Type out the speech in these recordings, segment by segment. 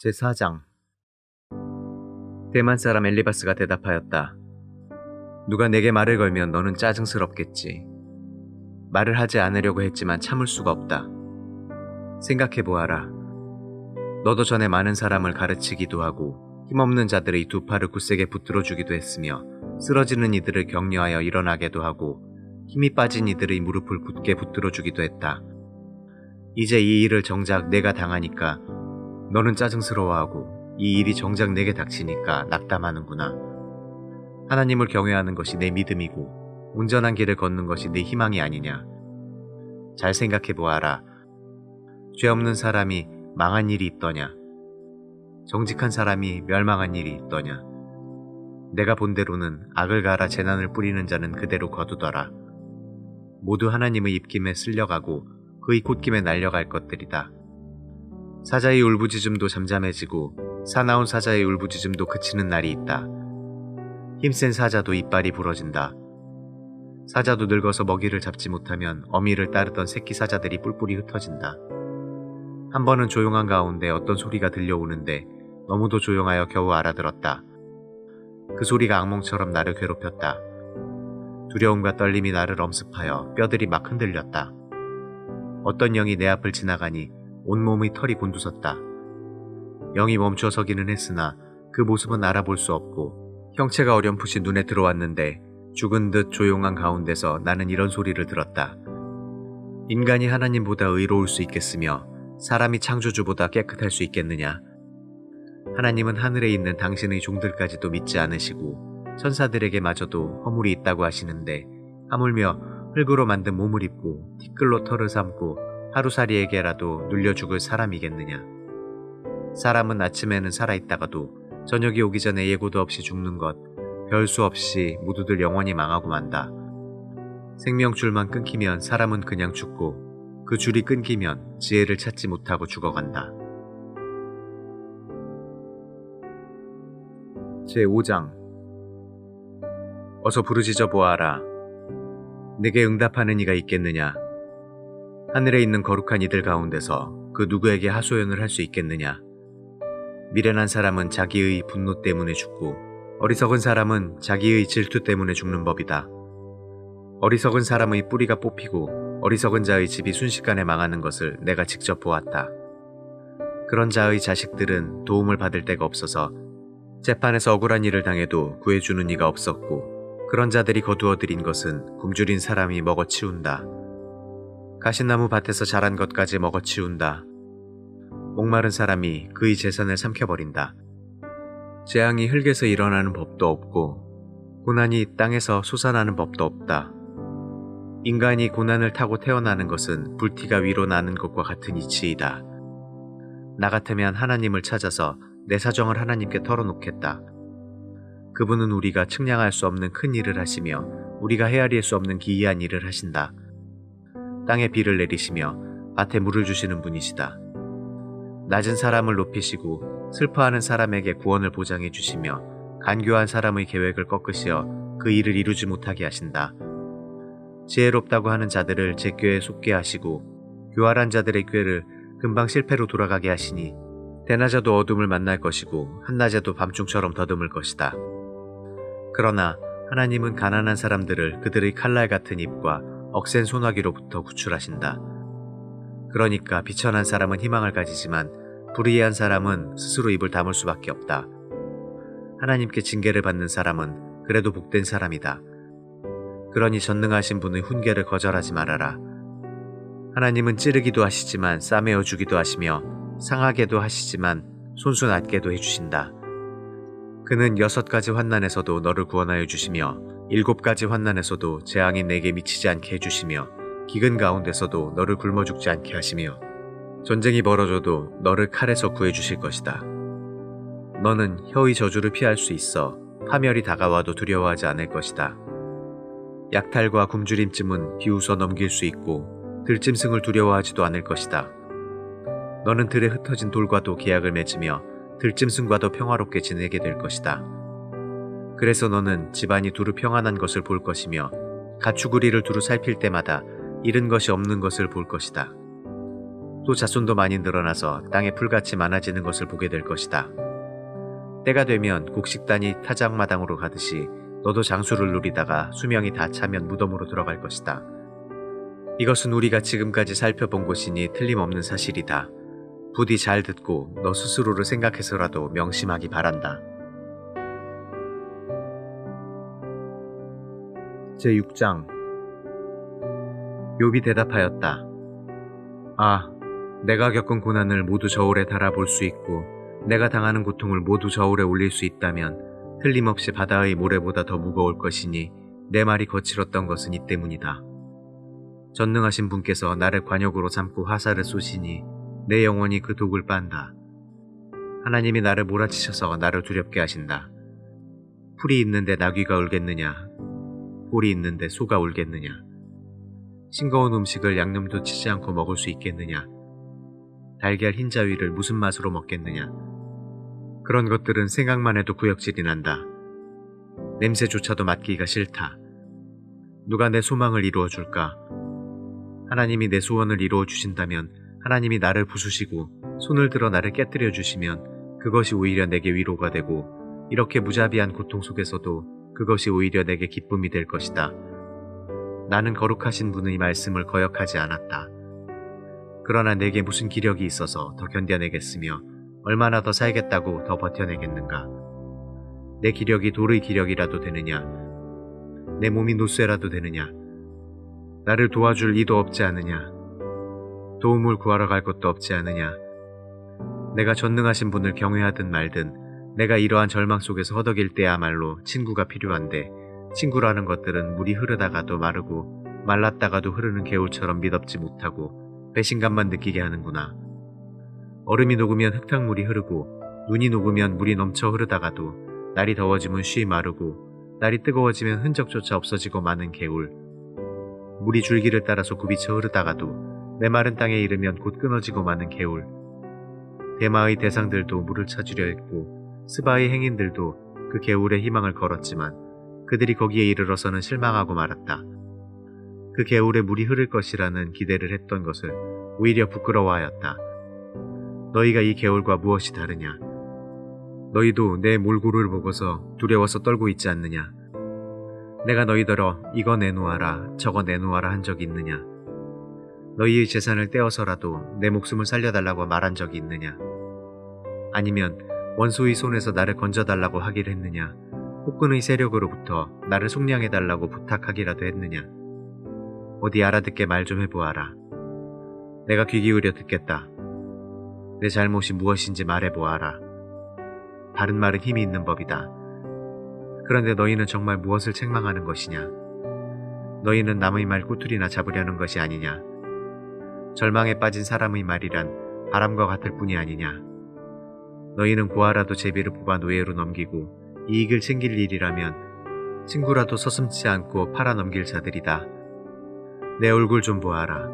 제4장. 대만 사람 엘리바스가 대답하였다. 누가 내게 말을 걸면 너는 짜증스럽겠지. 말을 하지 않으려고 했지만 참을 수가 없다. 생각해보아라. 너도 전에 많은 사람을 가르치기도 하고 힘없는 자들의 두 팔을 굳세게 붙들어주기도 했으며 쓰러지는 이들을 격려하여 일어나게도 하고 힘이 빠진 이들의 무릎을 굳게 붙들어주기도 했다. 이제 이 일을 정작 내가 당하니까 너는 짜증스러워하고 이 일이 정작 내게 닥치니까 낙담하는구나. 하나님을 경외하는 것이 내 믿음이고 온전한 길을 걷는 것이 내 희망이 아니냐. 잘 생각해보아라. 죄 없는 사람이 망한 일이 있더냐. 정직한 사람이 멸망한 일이 있더냐. 내가 본대로는 악을 갈아 재난을 뿌리는 자는 그대로 거두더라. 모두 하나님의 입김에 쓸려가고 그의 콧김에 날려갈 것들이다. 사자의 울부짖음도 잠잠해지고 사나운 사자의 울부짖음도 그치는 날이 있다. 힘센 사자도 이빨이 부러진다. 사자도 늙어서 먹이를 잡지 못하면 어미를 따르던 새끼 사자들이 뿔뿔이 흩어진다. 한 번은 조용한 가운데 어떤 소리가 들려오는데 너무도 조용하여 겨우 알아들었다. 그 소리가 악몽처럼 나를 괴롭혔다. 두려움과 떨림이 나를 엄습하여 뼈들이 막 흔들렸다. 어떤 영이 내 앞을 지나가니 온몸의 털이 곤두섰다. 영이 멈춰 서기는 했으나 그 모습은 알아볼 수 없고 형체가 어렴풋이 눈에 들어왔는데 죽은 듯 조용한 가운데서 나는 이런 소리를 들었다. 인간이 하나님보다 의로울 수 있겠으며 사람이 창조주보다 깨끗할 수 있겠느냐. 하나님은 하늘에 있는 당신의 종들까지도 믿지 않으시고 천사들에게마저도 허물이 있다고 하시는데 하물며 흙으로 만든 몸을 입고 티끌로 털을 삼고 하루살이에게라도 눌려 죽을 사람이겠느냐. 사람은 아침에는 살아있다가도 저녁이 오기 전에 예고도 없이 죽는 것, 별 수 없이 모두들 영원히 망하고 만다. 생명줄만 끊기면 사람은 그냥 죽고 그 줄이 끊기면 지혜를 찾지 못하고 죽어간다. 제5장. 어서 부르짖어 보아라. 내게 응답하는 이가 있겠느냐. 하늘에 있는 거룩한 이들 가운데서 그 누구에게 하소연을 할 수 있겠느냐. 미련한 사람은 자기의 분노 때문에 죽고 어리석은 사람은 자기의 질투 때문에 죽는 법이다. 어리석은 사람의 뿌리가 뽑히고 어리석은 자의 집이 순식간에 망하는 것을 내가 직접 보았다. 그런 자의 자식들은 도움을 받을 데가 없어서 재판에서 억울한 일을 당해도 구해주는 이가 없었고 그런 자들이 거두어들인 것은 굶주린 사람이 먹어치운다. 가시나무 밭에서 자란 것까지 먹어치운다. 목마른 사람이 그의 재산을 삼켜버린다. 재앙이 흙에서 일어나는 법도 없고 고난이 땅에서 솟아나는 법도 없다. 인간이 고난을 타고 태어나는 것은 불티가 위로 나는 것과 같은 이치이다. 나 같으면 하나님을 찾아서 내 사정을 하나님께 털어놓겠다. 그분은 우리가 측량할 수 없는 큰 일을 하시며 우리가 헤아릴 수 없는 기이한 일을 하신다. 땅에 비를 내리시며 밭에 물을 주시는 분이시다. 낮은 사람을 높이시고 슬퍼하는 사람에게 구원을 보장해 주시며 간교한 사람의 계획을 꺾으시어 그 일을 이루지 못하게 하신다. 지혜롭다고 하는 자들을 제 꾀에 속게 하시고 교활한 자들의 꾀를 금방 실패로 돌아가게 하시니 대낮에도 어둠을 만날 것이고 한낮에도 밤중처럼 더듬을 것이다. 그러나 하나님은 가난한 사람들을 그들의 칼날 같은 입과 억센 소나기로부터 구출하신다. 그러니까 비천한 사람은 희망을 가지지만 불의한 사람은 스스로 입을 다물 수밖에 없다. 하나님께 징계를 받는 사람은 그래도 복된 사람이다. 그러니 전능하신 분의 훈계를 거절하지 말아라. 하나님은 찌르기도 하시지만 싸매어 주기도 하시며 상하게도 하시지만 손수 낫게도 해주신다. 그는 6가지 환난에서도 너를 구원하여 주시며 7가지 환난에서도 재앙이 내게 미치지 않게 해주시며 기근 가운데서도 너를 굶어 죽지 않게 하시며 전쟁이 벌어져도 너를 칼에서 구해주실 것이다. 너는 혀의 저주를 피할 수 있어 파멸이 다가와도 두려워하지 않을 것이다. 약탈과 굶주림쯤은 비웃어 넘길 수 있고 들짐승을 두려워하지도 않을 것이다. 너는 들에 흩어진 돌과도 계약을 맺으며 들짐승과도 평화롭게 지내게 될 것이다. 그래서 너는 집안이 두루 평안한 것을 볼 것이며 가축우리를 두루 살필 때마다 잃은 것이 없는 것을 볼 것이다. 또 자손도 많이 늘어나서 땅에 풀같이 많아지는 것을 보게 될 것이다. 때가 되면 곡식단이 타작마당으로 가듯이 너도 장수를 누리다가 수명이 다 차면 무덤으로 들어갈 것이다. 이것은 우리가 지금까지 살펴본 것이니 틀림없는 사실이다. 부디 잘 듣고 너 스스로를 생각해서라도 명심하기 바란다. 제6장 욥이 대답하였다. 아, 내가 겪은 고난을 모두 저울에 달아볼 수 있고 내가 당하는 고통을 모두 저울에 올릴 수 있다면 틀림없이 바다의 모래보다 더 무거울 것이니 내 말이 거칠었던 것은 이 때문이다. 전능하신 분께서 나를 관역으로 삼고 화살을 쏘시니 내 영혼이 그 독을 빤다. 하나님이 나를 몰아치셔서 나를 두렵게 하신다. 풀이 있는데 나귀가 울겠느냐? 꼴이 있는데 소가 울겠느냐? 싱거운 음식을 양념도 치지 않고 먹을 수 있겠느냐? 달걀 흰자위를 무슨 맛으로 먹겠느냐? 그런 것들은 생각만 해도 구역질이 난다. 냄새조차도 맡기기가 싫다. 누가 내 소망을 이루어줄까? 하나님이 내 소원을 이루어 주신다면 하나님이 나를 부수시고 손을 들어 나를 깨뜨려 주시면 그것이 오히려 내게 위로가 되고 이렇게 무자비한 고통 속에서도 그것이 오히려 내게 기쁨이 될 것이다. 나는 거룩하신 분의 말씀을 거역하지 않았다. 그러나 내게 무슨 기력이 있어서 더 견뎌내겠으며 얼마나 더 살겠다고 더 버텨내겠는가. 내 기력이 돌의 기력이라도 되느냐? 내 몸이 노쇠라도 되느냐? 나를 도와줄 이도 없지 않으냐? 도움을 구하러 갈 것도 없지 않으냐? 내가 전능하신 분을 경외하든 말든 내가 이러한 절망 속에서 허덕일 때야말로 친구가 필요한데 친구라는 것들은 물이 흐르다가도 마르고 말랐다가도 흐르는 개울처럼 미덥지 못하고 배신감만 느끼게 하는구나. 얼음이 녹으면 흙탕물이 흐르고 눈이 녹으면 물이 넘쳐 흐르다가도 날이 더워지면 쉬이 마르고 날이 뜨거워지면 흔적조차 없어지고 마는 개울. 물이 줄기를 따라서 굽이쳐 흐르다가도 메마른 땅에 이르면 곧 끊어지고 마는 개울. 대마의 대상들도 물을 찾으려 했고 스바의 행인들도 그 개울에 희망을 걸었지만 그들이 거기에 이르러서는 실망하고 말았다. 그 개울에 물이 흐를 것이라는 기대를 했던 것을 오히려 부끄러워하였다. 너희가 이 개울과 무엇이 다르냐? 너희도 내 몰골을 보고서 두려워서 떨고 있지 않느냐? 내가 너희더러 이거 내놓아라 저거 내놓아라 한 적이 있느냐? 너희의 재산을 떼어서라도 내 목숨을 살려달라고 말한 적이 있느냐? 아니면 원수의 손에서 나를 건져달라고 하기를 했느냐? 혹근의 세력으로부터 나를 속량해달라고 부탁하기라도 했느냐? 어디 알아듣게 말 좀 해보아라. 내가 귀 기울여 듣겠다. 내 잘못이 무엇인지 말해보아라. 바른 말은 힘이 있는 법이다. 그런데 너희는 정말 무엇을 책망하는 것이냐? 너희는 남의 말 꼬투리나 잡으려는 것이 아니냐? 절망에 빠진 사람의 말이란 바람과 같을 뿐이 아니냐? 너희는 고아라도 제비를 뽑아 노예로 넘기고 이익을 챙길 일이라면 친구라도 서슴지 않고 팔아넘길 자들이다. 내 얼굴 좀 보아라.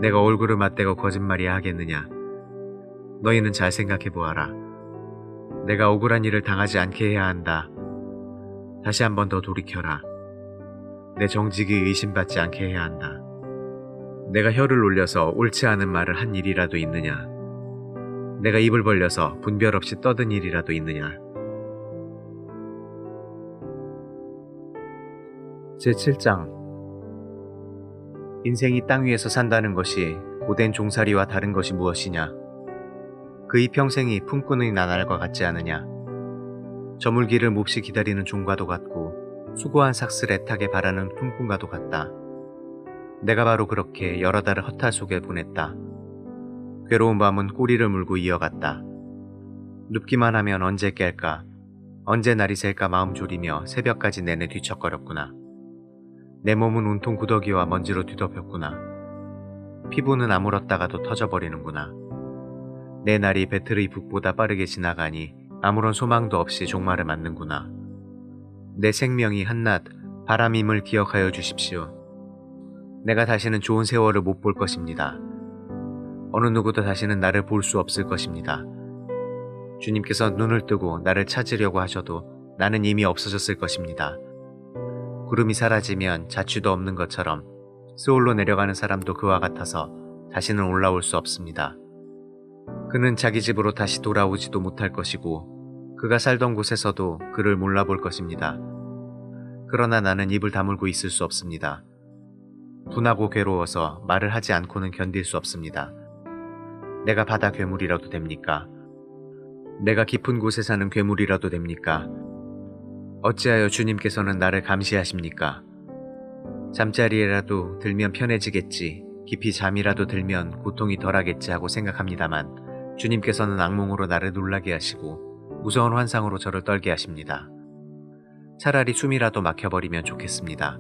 내가 얼굴을 맞대고 거짓말이야 하겠느냐? 너희는 잘 생각해보아라. 내가 억울한 일을 당하지 않게 해야 한다. 다시 한 번 더 돌이켜라. 내 정직이 의심받지 않게 해야 한다. 내가 혀를 올려서 옳지 않은 말을 한 일이라도 있느냐? 내가 입을 벌려서 분별 없이 떠든 일이라도 있느냐? 제7장 인생이 땅 위에서 산다는 것이 고된 종살이와 다른 것이 무엇이냐? 그의 평생이 품꾼의 나날과 같지 않으냐? 저물기를 몹시 기다리는 종과도 같고 수고한 삭슬 애타게 바라는 품꾼과도 같다. 내가 바로 그렇게 여러 달을 허탈 속에 보냈다. 괴로운 밤은 꼬리를 물고 이어갔다. 눕기만 하면 언제 깰까? 언제 날이 셀까 마음 졸이며 새벽까지 내내 뒤척거렸구나. 내 몸은 온통 구더기와 먼지로 뒤덮였구나. 피부는 아물었다가도 터져버리는구나. 내 날이 배틀의 북보다 빠르게 지나가니 아무런 소망도 없이 종말을 맞는구나. 내 생명이 한낱 바람임을 기억하여 주십시오. 내가 다시는 좋은 세월을 못 볼 것입니다. 어느 누구도 다시는 나를 볼 수 없을 것입니다. 주님께서 눈을 뜨고 나를 찾으려고 하셔도 나는 이미 없어졌을 것입니다. 구름이 사라지면 자취도 없는 것처럼 스올로 내려가는 사람도 그와 같아서 다시는 올라올 수 없습니다. 그는 자기 집으로 다시 돌아오지도 못할 것이고 그가 살던 곳에서도 그를 몰라볼 것입니다. 그러나 나는 입을 다물고 있을 수 없습니다. 분하고 괴로워서 말을 하지 않고는 견딜 수 없습니다. 내가 바다 괴물이라도 됩니까? 내가 깊은 곳에 사는 괴물이라도 됩니까? 어찌하여 주님께서는 나를 감시하십니까? 잠자리에라도 들면 편해지겠지, 깊이 잠이라도 들면 고통이 덜하겠지 하고 생각합니다만 주님께서는 악몽으로 나를 놀라게 하시고 무서운 환상으로 저를 떨게 하십니다. 차라리 숨이라도 막혀버리면 좋겠습니다.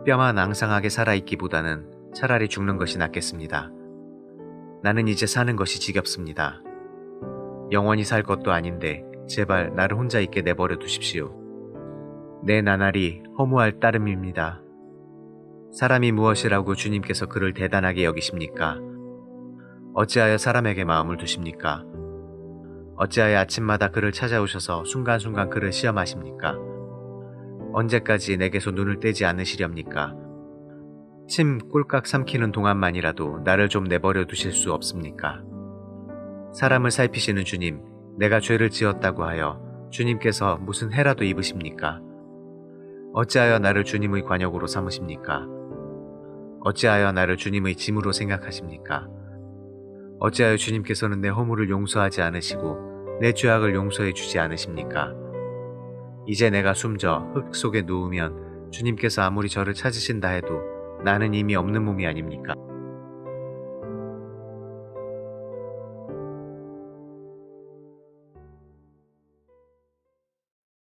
뼈만 앙상하게 살아있기보다는 차라리 죽는 것이 낫겠습니다. 나는 이제 사는 것이 지겹습니다. 영원히 살 것도 아닌데 제발 나를 혼자 있게 내버려 두십시오. 내 나날이 허무할 따름입니다. 사람이 무엇이라고 주님께서 그를 대단하게 여기십니까? 어찌하여 사람에게 마음을 두십니까? 어찌하여 아침마다 그를 찾아오셔서 순간순간 그를 시험하십니까? 언제까지 내게서 눈을 떼지 않으시렵니까? 침 꼴깍 삼키는 동안만이라도 나를 좀 내버려 두실 수 없습니까? 사람을 살피시는 주님, 내가 죄를 지었다고 하여 주님께서 무슨 해라도 입으십니까? 어찌하여 나를 주님의 관역으로 삼으십니까? 어찌하여 나를 주님의 짐으로 생각하십니까? 어찌하여 주님께서는 내 허물을 용서하지 않으시고 내 죄악을 용서해 주지 않으십니까? 이제 내가 숨져 흙 속에 누우면 주님께서 아무리 저를 찾으신다 해도 나는 이미 없는 몸이 아닙니까?